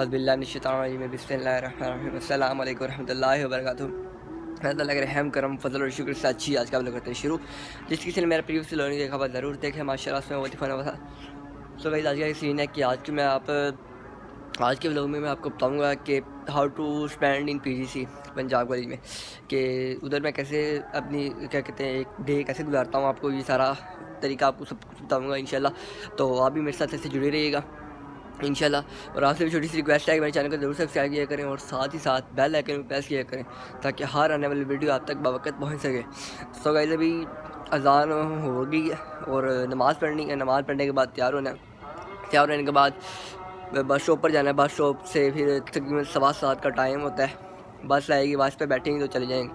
बिस्मिल्लाहिर्रहमानिर्रहीम अस्सलामु अलैकुम रहमतुल्लाहि व बरकातुहू। अल्लाह के रहम करम फजल और शुक्र से अच्छी आज का व्लॉग करते हैं शुरू। जिस किसी ने मेरा प्रीवियस व्लॉग नहीं देखा वह ज़रूर देखें, माशाल्लाह उसमें बहुत ही फन था। सो गाइस आज का सीन है कि आज के व्लॉग में मैं आपको बताऊंगा कि how to spend in PGC Punjab college में, कि उधर मैं कैसे अपनी क्या कहते हैं एक डे कैसे गुजारता हूँ। आपको ये सारा तरीका आपको सब कुछ बताऊँगा इंशाल्लाह। तो आप भी मेरे साथ ऐसे जुड़े रहिएगा इंशाल्लाह। और आपसे भी छोटी सी रिक्वेस्ट है कि मेरे चैनल को जरूर सब्सक्राइब किया करें और साथ ही साथ बेल आइकन पर प्रेस किया करें ताकि हर आने वाली वीडियो आप तक बवक्त पहुंच सके। सो गाइस अभी अजान हो गई है और नमाज़ पढ़नी है। नमाज़ पढ़ने के बाद तैयार होने के बाद बस स्टॉप पर जाना है। बस स्टॉप से फिर तकरीबन 7:15 का टाइम होता है। बस आएगी, बस पे बैठेंगे तो चले जाएंगे।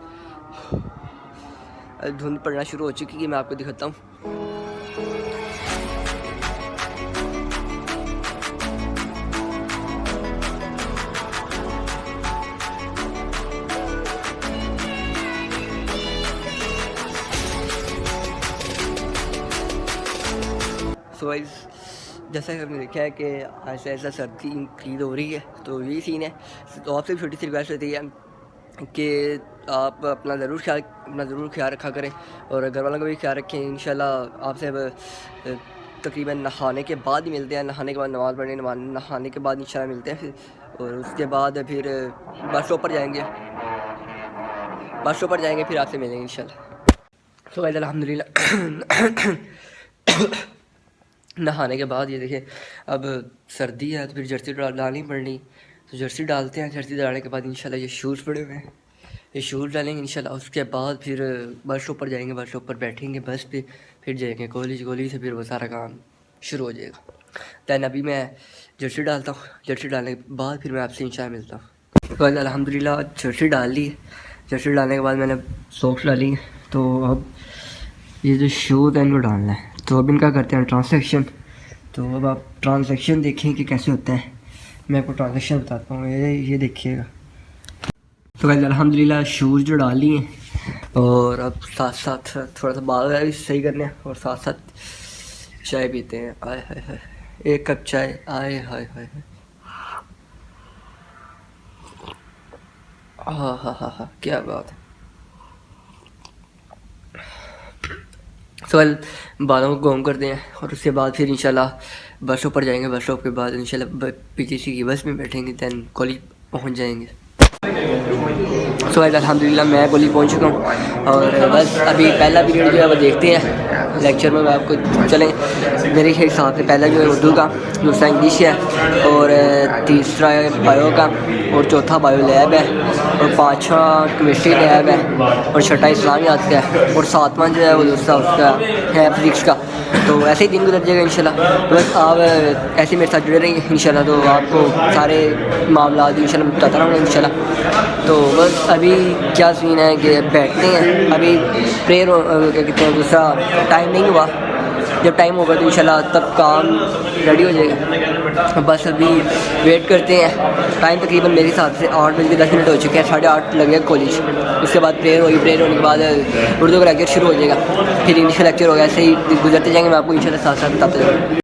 धुंध पड़ना शुरू हो चुकी है, मैं आपको दिखाता हूँ। सो गाइस जैसा कि हमने देखा है कि ऐसा ऐसा सर्दी इंक्रीज हो रही है, तो यही सीन है। तो आपसे भी छोटी सी रिक्वेस्ट होती है कि आप अपना ज़रूर ख्याल रखा करें और घर वालों का भी ख्याल रखें। इंशाल्लाह आपसे तकरीबन नहाने के बाद ही मिलते हैं। नहाने के बाद नमाज़ पढ़ने, नहाने के बाद इंशाल्लाह मिलते हैं फिर, और उसके बाद फिर बस स्टॉप पर जाएंगे फिर आपसे मिलेंगे इंशाल्लाह। तो गाइस अल्हम्दुलिल्लाह नहाने के बाद ये देखिए अब सर्दी है तो फिर जर्सी डालनी पड़नी, तो जर्सी डालते हैं। जर्सी डालने के बाद इंशाल्लाह ये शूज़ पड़े हुए हैं, ये शूज़ डालेंगे इंशाल्लाह। उसके बाद फिर बस स्टॉप पर जाएंगे, बस स्टॉप पर बैठेंगे बस पे, फिर जाएंगे कॉलेज से फिर वो सारा काम शुरू हो जाएगा। दैन अभी मैं जर्सी डालता हूँ, जर्सी डालने के बाद फिर मैं आपसे इंशाल्लाह मिलता हूँ। तो अल्हम्दुलिल्लाह जर्सी डाल ली। जर्सी डालने के बाद मैंने सॉक्स डाली, तो अब ये जो शूज़ है इनको डालना है। तो अब इनका करते हैं ट्रांसैक्शन। तो अब आप ट्रांसैक्शन देखें कि कैसे होता है, मैं आपको ट्रांसैक्शन बताता हूँ। ये देखिएगा। तो गाइस अल्हम्दुलिल्लाह शूज़ जो डाली हैं और अब साथ साथ थोड़ा सा बाल भी सही करने हैं और साथ साथ चाय पीते हैं। आय हाय हाय, एक कप चाय, आय हाय हाय, हाँ हाँ हाँ हाँ, क्या बात है। सो बालों को गॉम करते हैं और उसके बाद फिर इंशाल्लाह बस स्टॉप पर जाएंगे। बस स्टॉप के बाद इंशाल्लाह पीजीसी की बस में बैठेंगे, दैन कॉलेज पहुंच जाएंगे। सो अल्हम्दुलिल्लाह मैं कॉलेज पहुंच चुका हूं और बस अभी पहला पीरियड जो है वो देखते हैं लेक्चर में। मैं आपको चलें मेरे हिसाब से पहला जो है उर्दू का, दूसरा इंग्लिश है और तीसरा है बायो का और चौथा बायो लैब है और पाँचवा केमिस्ट्री लैब है और छठा इस्लामियात का है और सातवां जो है वो दूसरा उसका है फिजिक्स का। तो ऐसे ही दिन गुजर जाएगा इंशाल्लाह। तो बस आप ऐसे मेरे साथ जुड़े रहेंगे इंशाल्लाह, तो आपको सारे मामला इंशाल्लाह बताता रहूँगा इंशाल्लाह। तो बस अभी क्या सीन है कि बैठते हैं, अभी प्रेयर क्या कहते हैं दूसरा टाइम नहीं हुआ, जब टाइम होगा तो इंशाल्लाह तब काम रेडी हो जाएगा। बस अभी वेट करते हैं। टाइम तकरीबन मेरे हिसाब से 8:10 हो चुके हैं, 8:30 लगे कॉलेज। उसके बाद प्रेयर होगी, प्रेयर होने के बाद उर्दू का लेक्चर शुरू हो जाएगा, फिर इंग्लिश का लेक्चर होगा। ऐसे ही गुजरते जाएंगे, मैं आपको इंशाल्लाह साथ साथ बताते जाऊँगा।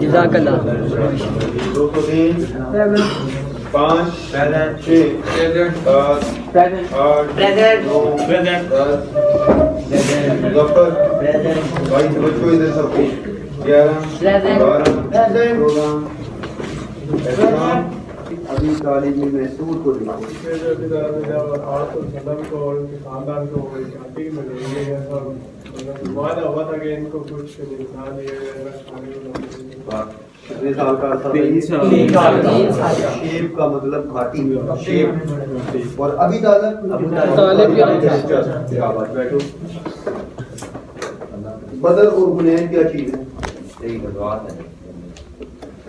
जज़ाकल्लाह। 2 3 5 7 6 7 8 मुजफ्फर भाई बच्चों इधर सब 11 अभी कॉलेज में मैसूर को खानदान को वादा हुआ था कि इनको कुछ कितने साल का था? 3 साल। शेप का मतलब घाटी शेप। और अभी तालिब क्या बात, बैठो। बदर और हुनैन क्या चीज है? यही गज़वात है।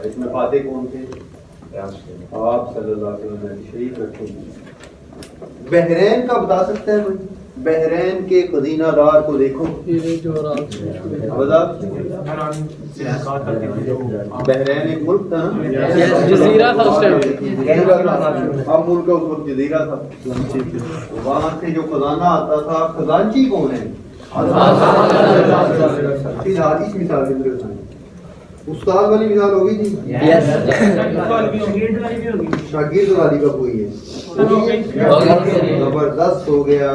इसमें फातेह कौन थे? आप सल्लल्लाहु अलैहि वसल्लम। शरीफ रखो। बहरैन का बता सकते हैं कोई? बहरैन के खजीनादार को देखो। बहरैन एक मुल्क था ना? जजीरा था उस टाइम। अब मुल्क का उस वक्त जजीरा था। वहाँ से जो खजाना आता था, खजानची कौन है? फिलहाल इस मिसाल के अंदर उस्ताद वाली मिसाल होगी जी। यस शागिर्द वाली कब हुई है? जबरदस्त हो गया।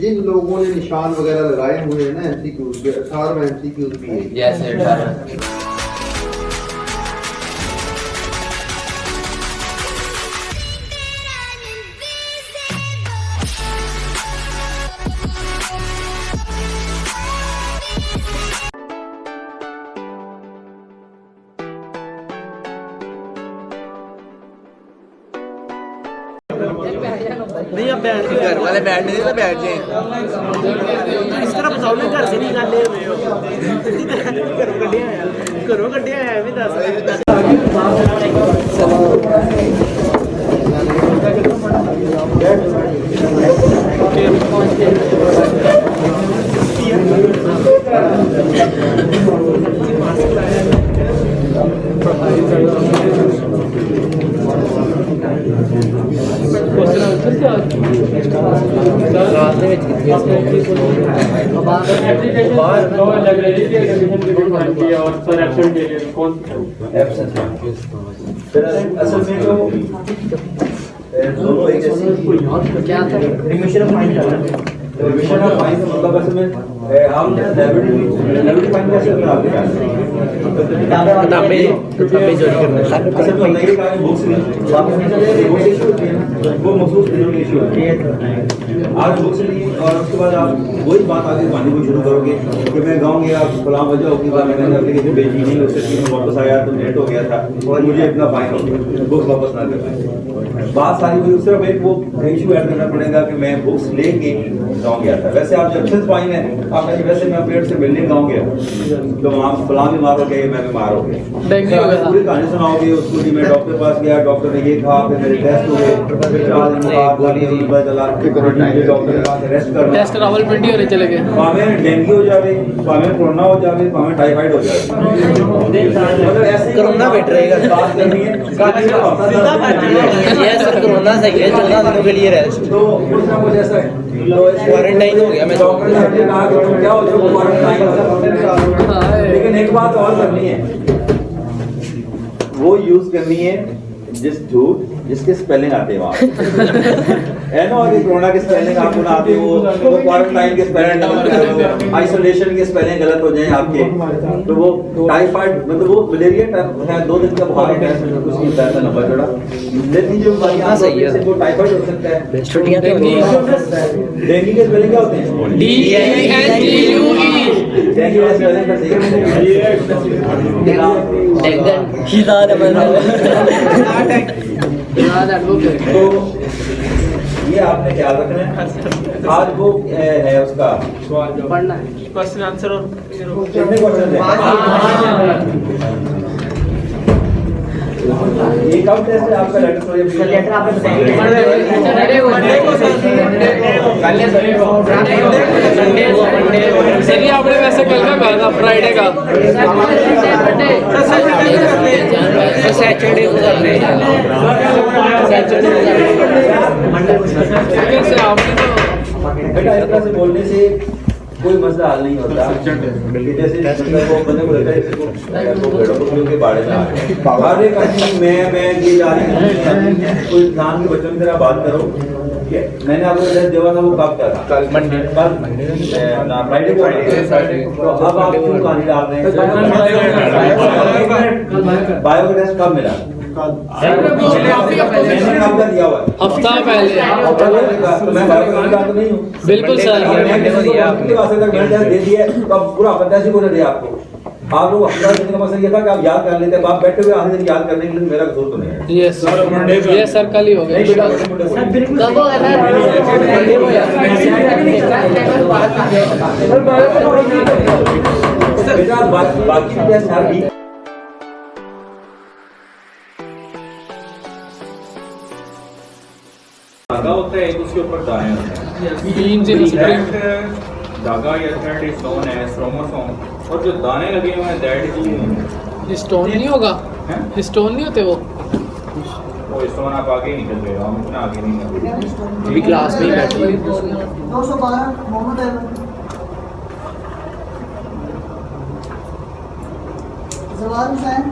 जिन लोगों ने निशान वगैरह लगाए हुए हैं ना एमसीक्यूज पे, 18 एमसीक्यूज भी है। यस नहीं अब बैठ गए घर वाले बैठ नहीं तो बैठ जाए इस तरह बताओ ना घर से नहीं निकाले हुए हो घरों कड्ढे आया भी दस असल में तो दोनों एक जैसे क्या था remission of fine remission of fine मतलब असल में हम लायबिलिटी फाइन कैसे करते हैं? किताबें चोरी करना असल में नई का बुक्स वापस नहीं चले बुक्स इशू होती है ना, वो मखसूस दिनों में इशू होती है। आज बुक्स ली और उसके बाद आप वही बात आगे मानने को शुरू करोगे कि मैं गाँव गया फलां वजह होगी बात मैंने एप्लीकेशन भेजी नहीं, उससे मैं वापस आया तो लेट हो गया था और मुझे इतना फाइन हो गया, बुक्स वापस ना कर पाए। बात सारी हुई सिर्फ एक वो इशू ऐड करना पड़ेगा कि मैं बुक्स लेके गाँव गया था। वैसे आप जब से फाइन है आप कहेंगे वैसे मैं पेट से मिलने गाँव गया तो वहाँ फलां बीमार हो गए, मैं बीमार हो गया, पूरी कहानी सुनाओगे उसको कि मैं डॉक्टर पास गया, डॉक्टर ने ये कहा, फिर मेरे टेस्ट हुए, फिर 4 दिन बाद पता चला कि डॉक्टर के पास रेस्ट करना, टेस्ट रावलपिंडी होने चले गए, पावे डेंगू हो जावे, पावे कोरोना हो जावे, पावे टाइफाइड हो जावे, मतलब ऐसे कोरोना बेट रहेगा। बात करनी है ये सब कोरोना सही है 14 दिनों के लिए रेस्ट तो कुछ ना कुछ ऐसा है तो क्वारंटाइन हो गया मैं डॉक्टर ने कहा कि तुम क्या हो जो क्वारंटाइन लेकिन एक बात और करनी है, वो यूज करनी है जिस झूठ जिसके स्पेलिंग आते हैं वहाँ एनो और कोरोना के स्पेलिंग आपको ना आते हो, वो क्वारंटाइन के स्पेलिंग गलत हो, आइसोलेशन के स्पेलिंग गलत हो जाए आपके, तो वो टाइफाइड मतलब वो मलेरिया है 2 दिन का बुखार है कुछ नहीं होता है लंबा चौड़ा, लेकिन जो बाकी सही है वो टाइफाइड हो सकता है। छुट्टियां डेंगू के स्पेलिंग क्या होते हैं? डेंगू के स्पेलिंग का सही तो ये आपने ख्याल रखना है। आज वो है उसका पढ़ना है क्वेश्चन आंसर और कितने क्वेश्चन है? ये कब टेस्ट है आपका लेटर? लेटर आपने बताएंगे सर ये आपने वैसे कल का कहा था फ्राइडे का सैटरडे को करने बेटा इस तरह से बोलने से कोई मसला हल नहीं होता कि जैसे वो बंदे को लगता है इसको भेड़ों के बारे में हर एक आदमी मैं ये जा रही हूँ कोई इंसान के बच्चों की तरह बात करो। मैंने आपको एड्रेस दिया था वो कब क्या था? कल फ्राइडे को। तो अब आप क्यों कहानी डाल रहे हैं? बायो का टेस्ट कब मिला? हफ्ता पहले मैं बायो का तो नहीं हूँ बिल्कुल सर मैंने दे दिया, अब पूरा टेस्ट ही को दिया आपको आप लोग अपना करने का मकसद ये था कि आप याद कर लेते, अब आप बैठे हुए आखिरी दिन याद करने के लिए मेरा कसूर तो नहीं है। ये सर कल ही हो नहीं बेटा, कब होगा सर बेटा बाकी टेस्ट हर वीक धागा होता है, एक उसके ऊपर दाएं होते हैं। तीन से That धागा या thread is known as chromosome, और जो दाने लगे हुए हैं दैट इज स्टोन नहीं होगा, स्टोन नहीं होते वो स्टोन। आप आगे ही निकल गए, हम इतना आगे नहीं निकल अभी क्लास में ही बैठे हैं। 212 मोहम्मद अहमद जवार हुसैन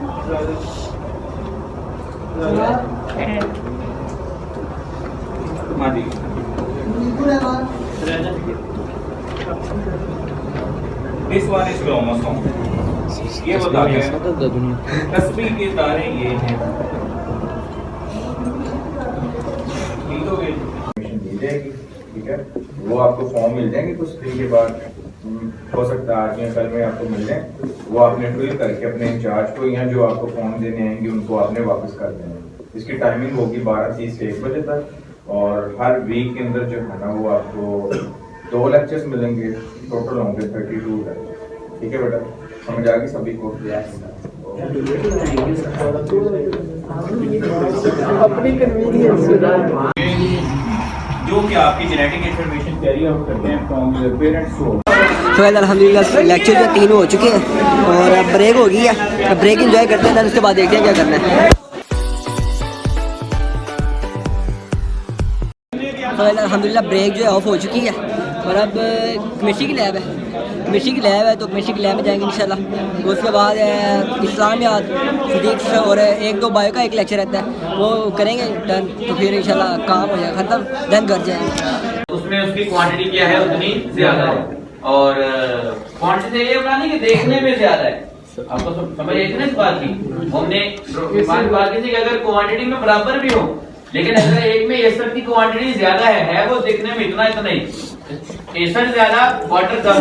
मादी Neetu Rahman this one is chromosome. ये बता के तस्वीर के दाने ये हैं। मिल जाएगी, ठीक है, वो आपको फॉर्म मिल जाएंगे कुछ दिन के बाद, हो सकता है आज या कल में आपको मिल जाए। वो आपने फिल करके अपने इंचार्ज को या जो आपको फॉर्म देने आएंगे उनको आपने वापस कर देना है। इसकी टाइमिंग होगी 12:30 से 1 बजे तक, और हर वीक के अंदर जो है ना वो आपको 2 लेक्चर्स मिलेंगे, टोटल होंगे 32 लेक्चर। ठीक है बेटा, समझ आ गई सभी को? अपनी कन्वीनियंस जो कि आपकी जेनेटिक इंफॉर्मेशन कैरी आउट करते हैं फ्रॉम योर पेरेंट्स को। तो अल्हम्दुलिल्लाह लेक्चर जो 3 हो चुके हैं और अब ब्रेक हो गई है। अब ब्रेक एंजॉय करते हैं, then उसके बाद देखते हैं क्या करना है। तो अल्हम्दुलिल्लाह ब्रेक जो है ऑफ हो चुकी है और अब केमिस्ट्री की लैब है। केमिस्ट्री की लैब है तो केमिस्ट्री की लैब में जाएंगे इंशाल्लाह। उसके बाद इस्लामियात, फिजिक्स और 1-2 बायो का एक लेक्चर रहता है, वो करेंगे डन। तो फिर इंशाल्लाह काम हो जाएगा ख़त्म, देन घर जाएंगे। उसमें उसकी क्वांटिटी क्या है उतनी ज्यादा है, और क्वांटिटी ये बनानी कि देखने में ज्यादा है। आपको समझ आई थी ना इस बात की? हमने बात की थी कि अगर क्वांटिटी में बराबर भी हो, लेकिन अगर एक में एसर की क्वांटिटी ज्यादा है वो दिखने में इतना ही, एसर ज्यादा वाटर कम।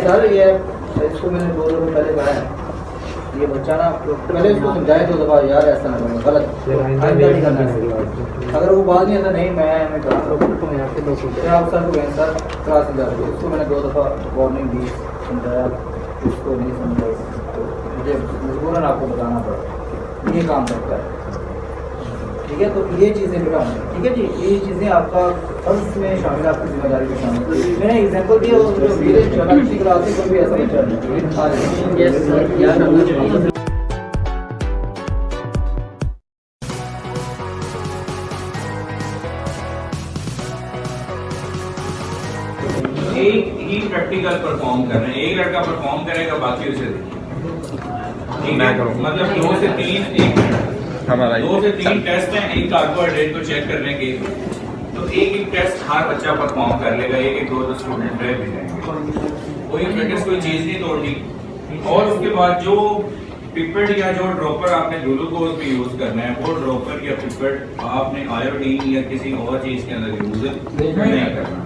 सर ये इसको मैंने 2 दिन पहले कहा है, ये बच्चा ना पहले इसको समझाया 2 दफा, यार ऐसा ना करो, गलत आइंदा नहीं करना है। अगर वो बात नहीं आता नहीं मैं कहा तो यहाँ से 2 आप सर को गए सर क्लास में जाकर उसको मैंने 2 दफा वार्निंग दी, समझाया, उसको नहीं समझा, तो मुझे मजबूरन आपको बताना पड़ा ये काम करता है। ठीक है, तो ये चीज़ें बेटा होंगी, ठीक है जी, ये चीज़ें आपका फर्ज में शामिल, आपकी जिम्मेदारी में शामिल। मैंने एग्जांपल दिया जो मेरे किसी क्लास से कोई भी ऐसा बच्चा नहीं। एक ही प्रैक्टिकल परफॉर्म कर रहे हैं, एक लड़का परफॉर्म करेगा बाकी उसे देखिए। मतलब 2 से 3 एक हमारा 2 से 3 टेस्ट हैं, एक कार्बोहाइड्रेट को चेक करने के, तो एक टेस्ट हर बच्चा परफॉर्म कर लेगा, एक 2 स्टूडेंट रह भी जाएंगे, कोई फिटनेस कोई चीज नहीं तोड़नी। और उसके बाद जो पिपेट या जो ड्रॉपर आपने ग्लूकोज में यूज करना है, वो ड्रॉपर या पिपेट आपने आयोडीन या किसी और चीज के अंदर यूज नहीं करना।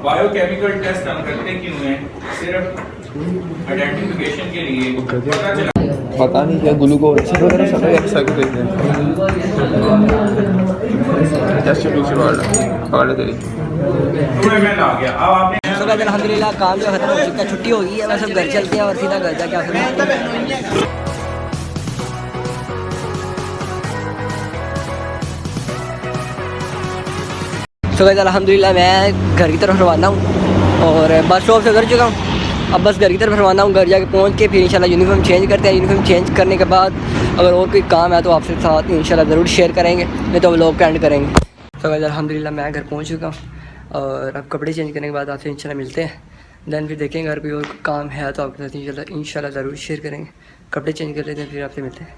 बायोकेमिकल टेस्ट हम करते क्यों हैं? सिर्फ आइडेंटिफिकेशन के लिए, पता नहीं क्या ग्लूकोज वगैरह सब एक्स्ट्रा को देते हैं। टेस्ट दूसरी बार पकड़ दे मैं आ गया। अब आपने तो अल्हम्दुलिल्लाह काम जो खत्म हो चुका है, छुट्टी हो गई है, बस अब घर चलते हैं और सीधा घर जाके आखिर तो गाइस अल्हम्दुलिल्लाह मैं घर की तरफ रवाना हूँ और बस स्टॉप से घर चुका हूँ। अब बस घर की तरफ रवाना हूँ, घर जाके पहुँच के फिर इंशाल्लाह यूनिफॉर्म चेंज करते हैं। यूनिफॉर्म चेंज करने के बाद अगर और कोई काम है तो आपसे साथ इंशाल्लाह ज़रूर शेयर करेंगे, नहीं तो व्लॉग का एंड करेंगे। तो गाइस अल्हम्दुलिल्लाह मैं घर पहुँच चुका हूँ और अब कपड़े चेंज करने के बाद आपसे इंशाल्लाह मिलते हैं। देन फिर देखेंगे अगर कोई और काम है तो आपके साथ इंशाल्लाह ज़रूर शेयर करेंगे। कपड़े चेंज कर लेते हैं फिर आपसे मिलते हैं।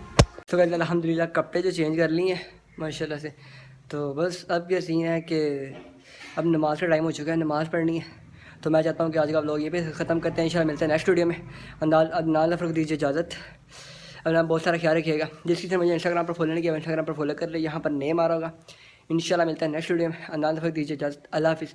तो गाइस अल्हम्दुलिल्लाह कपड़े जो चेंज कर लिए माशाल्लाह से, तो बस अब क्या सीन है कि अब नमाज़ का टाइम हो चुका है, नमाज़ पढ़नी है। तो मैं चाहता हूँ कि आज का व्लॉग ये पे ख़त्म करते हैं। इंशाल्लाह मिलते हैं नेक्स्ट वीडियो में। नाल फ़र्क दीजिए इजाज़त। अब आप बहुत सारा ख्याल रखिएगा। जिस किसी ने मुझे इंस्टाग्राम पर फॉलो नहीं किया, इंस्टाग्राम पर फॉलो कर ले, यहाँ पर नेम आ रहा होगा, इंशाल्लाह मिलता है नेक्स्ट वीडियो में। अंदाज़ दीजिए इजाज़त। अल्लाह हाफिज़।